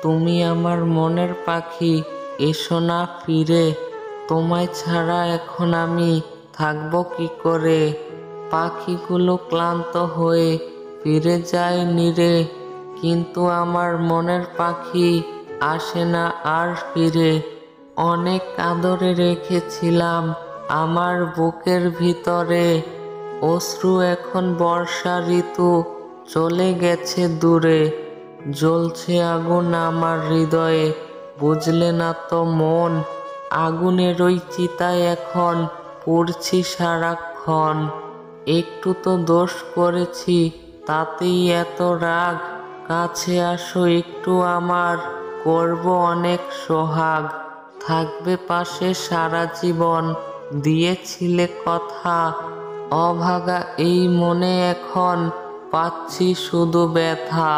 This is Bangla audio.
তুমি আমার মনের পাখি, এসো না ফিরে। তোমায় ছাড়া এখন আমি থাকবো কি করে। পাখিগুলো ক্লান্ত হয়ে ফিরে যায় নীড়ে, কিন্তু আমার মনের পাখি আসে না আর ফিরে। অনেক আদরে রেখেছিলাম আমার বুকের ভিতরে, অশ্রু এখন বর্ষা ঋতু চলে গেছে দূরে। জ্বলছে আগুন আমার হৃদয়ে, বুঝলে না তো মন। আগুনের ওই চিতায় এখন পুড়ছি সারাক্ষণ। একটু তো দোষ করেছি, তাতেই এত রাগ। কাছে আসো একটু আমার, করব অনেক সোহাগ। থাকবে পাশে সারা জীবন, দিয়েছিলে কথা। অভাগা এই মনে এখন পাচ্ছি শুধু ব্যথা।